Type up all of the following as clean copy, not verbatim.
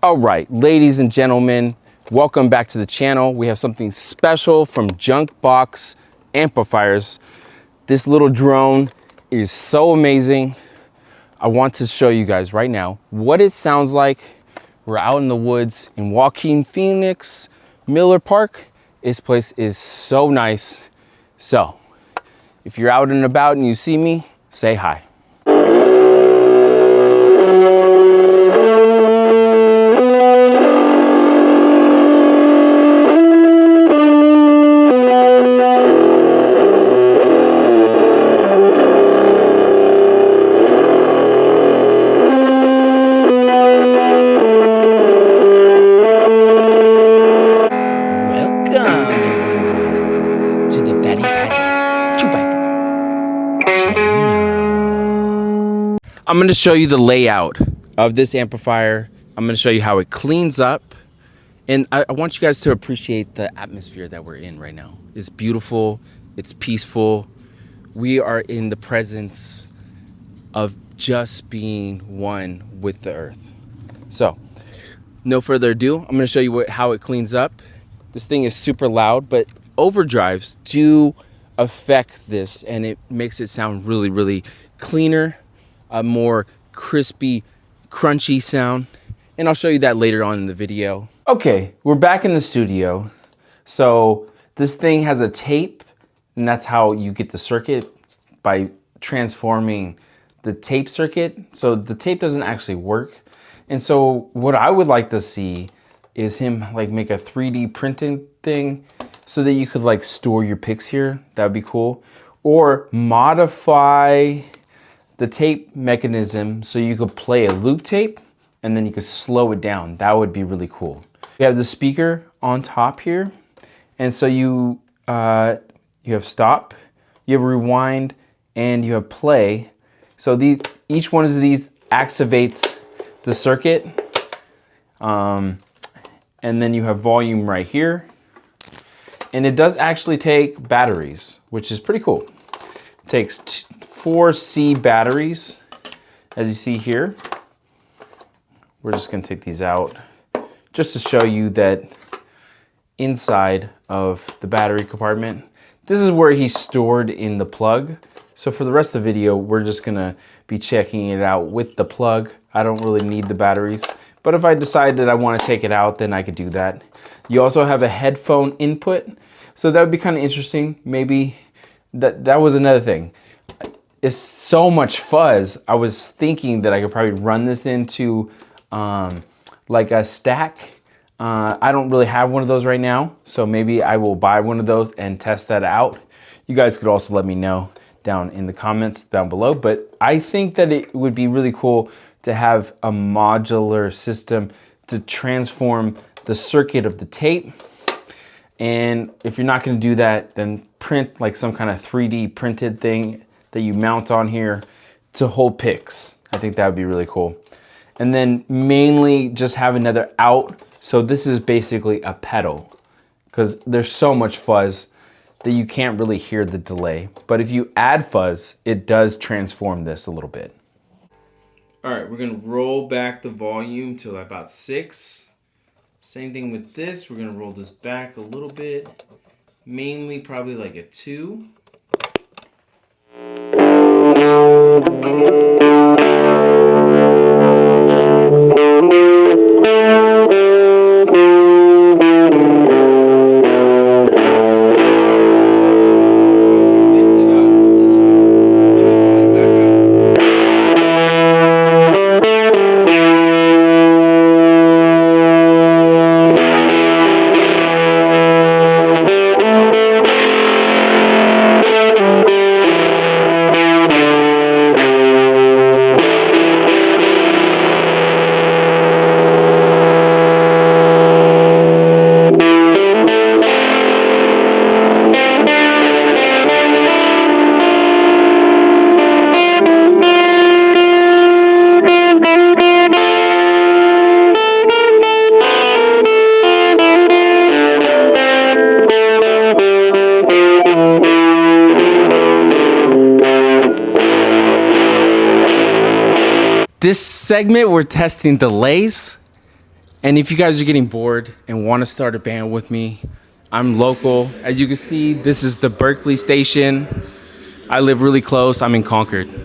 All right, ladies and gentlemen, welcome back to the channel. We have something special from Junkbox amplifiers. This little drone is so amazing. I want to show you guys right now what it sounds like. We're out in the woods in Joaquin Phoenix, Miller Park. This place is so nice. So if you're out and about and you see me, say hi. I'm going to show you the layout of this amplifier. I'm going to show you how it cleans up. And I want you guys to appreciate the atmosphere that we're in right now. It's beautiful. It's peaceful. We are in the presence of just being one with the earth. So, no further ado, I'm going to show you how it cleans up. This thing is super loud, but overdrives do affect this, and it makes it sound really, really cleaner. A more crispy, crunchy sound. And I'll show you that later on in the video. Okay, we're back in the studio. So this thing has a tape, and that's how you get the circuit, by transforming the tape circuit. So the tape doesn't actually work. And so what I would like to see is him like make a 3D printing thing so that you could like store your picks here. That would be cool. Or modify the tape mechanism so you could play a loop tape and then you could slow it down. That would be really cool. You have the speaker on top here. And so you have stop, you have rewind, and you have play. So each one of these activates the circuit. And then you have volume right here. And it does actually take batteries, which is pretty cool. It takes 4C batteries, as you see here. We're just going to take these out just to show you that inside of the battery compartment, this is where he's stored in the plug. So for the rest of the video, we're just going to be checking it out with the plug. I don't really need the batteries, but if I decide that I want to take it out, then I could do that. You also have a headphone input, so that would be kind of interesting. Maybe that was another thing. It's so much fuzz. I was thinking that I could probably run this into like a stack. I don't really have one of those right now, so maybe I will buy one of those and test that out. You guys could also let me know down in the comments down below, but I think that it would be really cool to have a modular system to transform the circuit of the tape. And if you're not going to do that, then print like some kind of 3D printed thing that you mount on here to hold picks. I think that would be really cool. And then mainly just have another out. So this is basically a pedal because there's so much fuzz that you can't really hear the delay. But if you add fuzz, it does transform this a little bit. All right, we're gonna roll back the volume to about 6. Same thing with this. We're gonna roll this back a little bit, mainly probably like a 2. This segment, we're testing delays. And if you guys are getting bored and want to start a band with me, I'm local. As you can see, this is the Berkeley station. I live really close. I'm in Concord.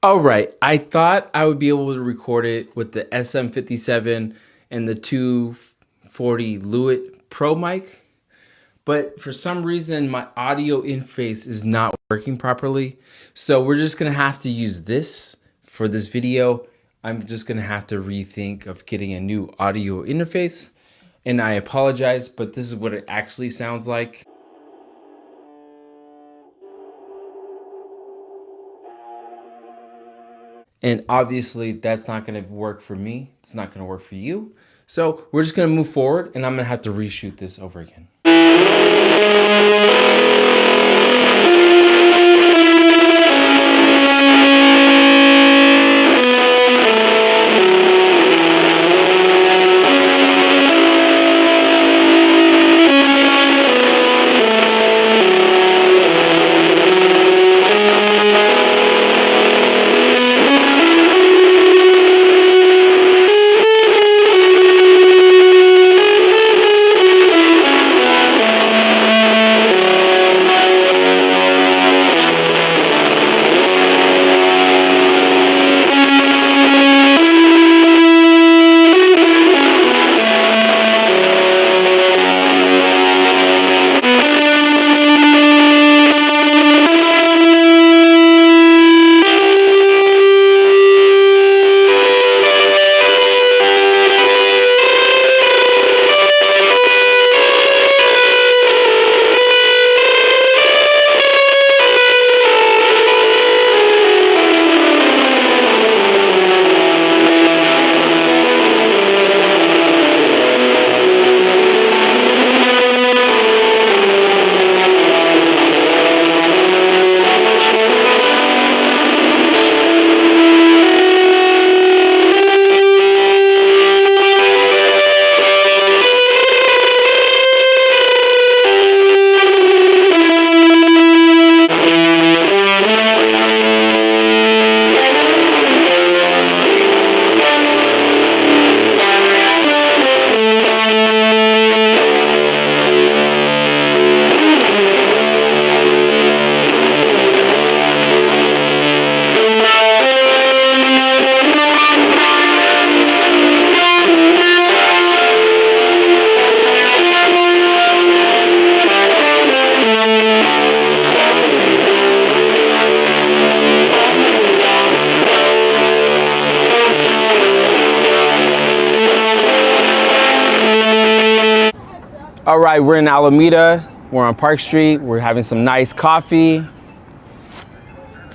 All right, I thought I would be able to record it with the SM57 and the 240 Lewitt Pro mic, but for some reason my audio interface is not working properly. So we're just gonna have to use this for this video. I'm just gonna have to rethink of getting a new audio interface, and I apologize, but this is what it actually sounds like. And obviously that's not gonna work for me. It's not gonna work for you. So we're just gonna move forward, and I'm gonna have to reshoot this over again. All right, we're in Alameda. We're on Park Street. We're having some nice coffee.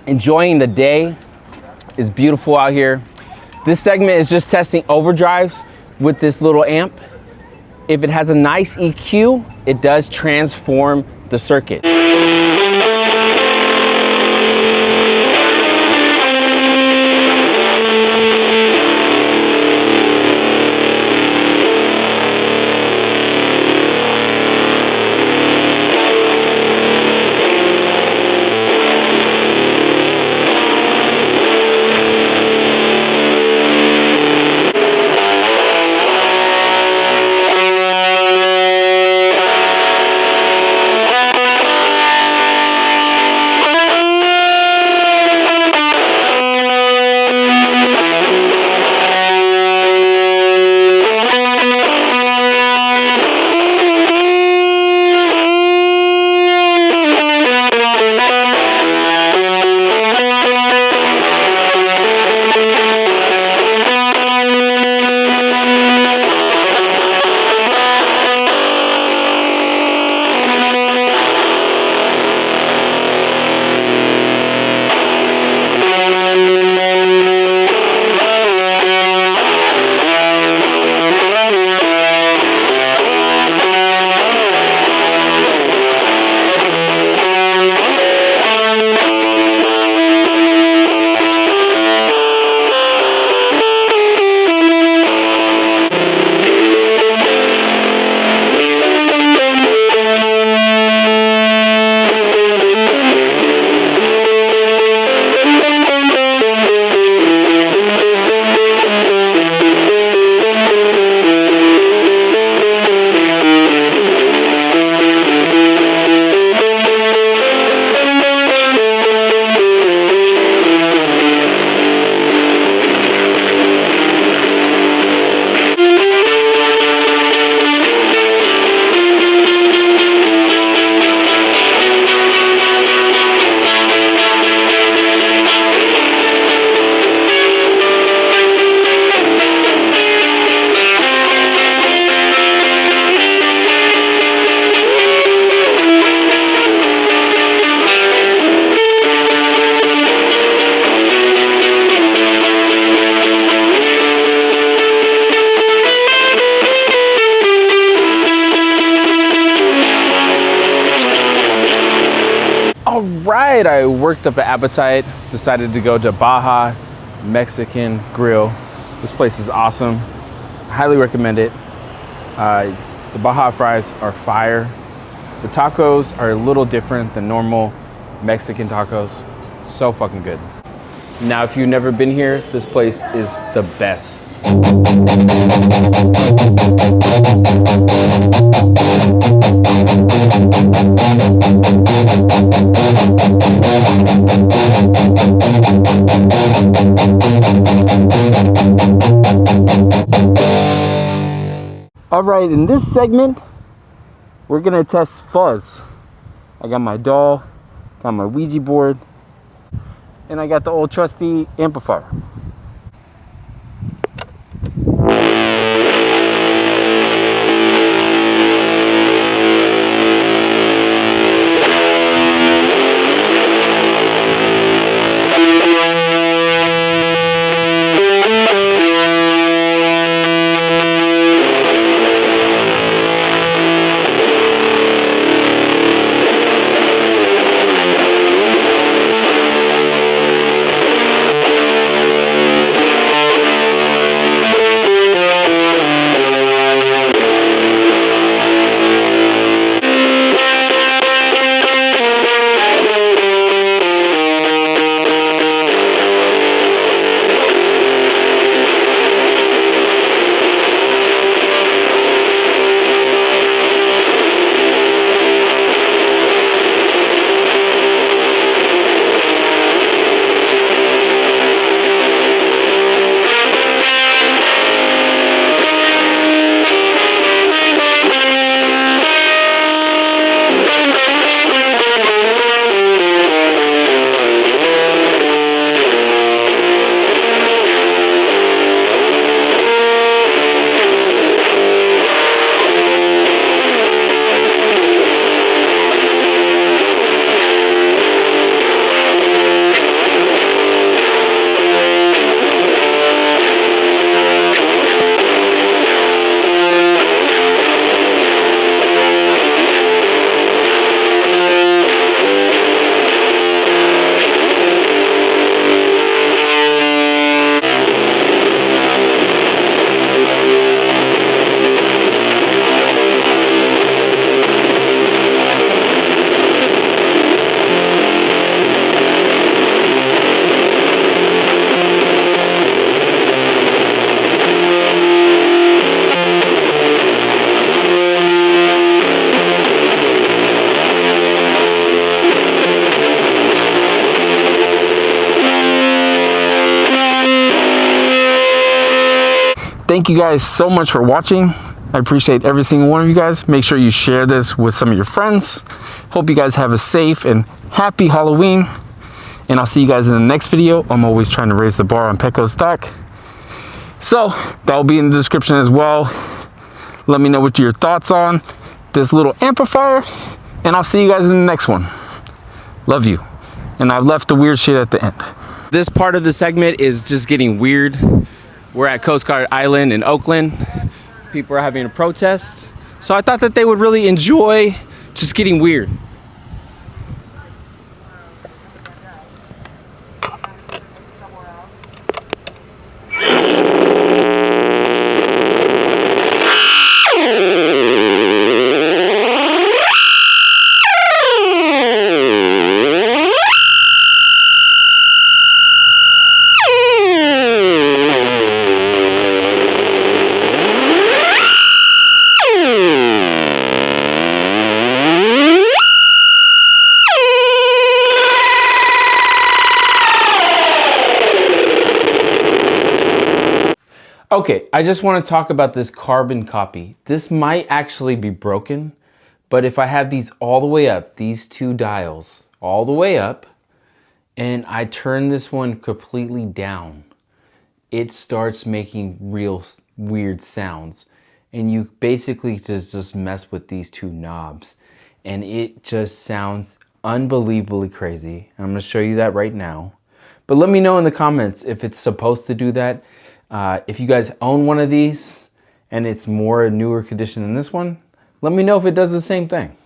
Enjoying the day. It's beautiful out here. This segment is just testing overdrives with this little amp. If it has a nice EQ, it does transform the circuit. right, I worked up an appetite, decided to go to Baja Mexican Grill. This place is awesome. I highly recommend it. The Baja fries are fire. The tacos are a little different than normal Mexican tacos. So fucking good. Now, if you've never been here, this place is the best. All right, in this segment, we're gonna test fuzz. I got my doll, got my Ouija board, and I got the old trusty amplifier. Thank you guys so much for watching. I appreciate every single one of you guys. Make sure you share this with some of your friends. Hope you guys have a safe and happy Halloween. And I'll see you guys in the next video. I'm always trying to raise the bar on Petco stock. So that'll be in the description as well. Let me know what your thoughts on this little amplifier. And I'll see you guys in the next one. Love you. And I've left the weird shit at the end. This part of the segment is just getting weird. We're at Coast Guard Island in Oakland. People are having a protest. So I thought that they would really enjoy just getting weird. Okay, I just want to talk about this carbon copy. This might actually be broken, but if I have these all the way up, these two dials all the way up, and I turn this one completely down, it starts making real weird sounds. And you basically just mess with these two knobs, and it just sounds unbelievably crazy. I'm going to show you that right now. But let me know in the comments if it's supposed to do that. If you guys own one of these and it's more a newer condition than this one, let me know if it does the same thing.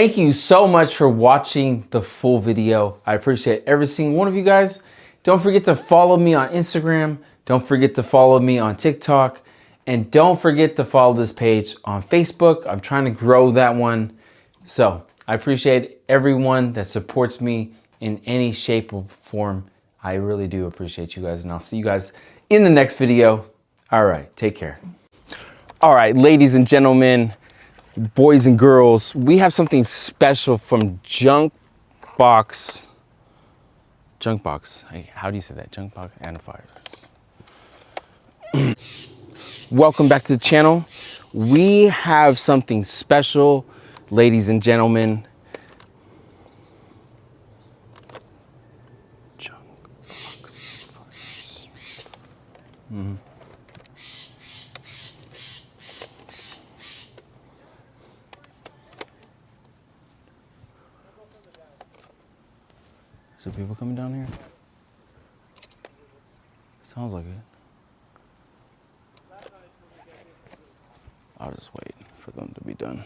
Thank you so much for watching the full video. I appreciate every single one of you guys. Don't forget to follow me on Instagram. Don't forget to follow me on TikTok. And don't forget to follow this page on Facebook. I'm trying to grow that one. So I appreciate everyone that supports me in any shape or form. I really do appreciate you guys. And I'll see you guys in the next video. All right, take care. All right, ladies and gentlemen, boys and girls, we have something special from Junkbox. Junkbox. How do you say that? Junkbox amplifiers. Welcome back to the channel. We have something special, ladies and gentlemen. Junkbox amplifiers. So people coming down here? Sounds like it. I'll just wait for them to be done.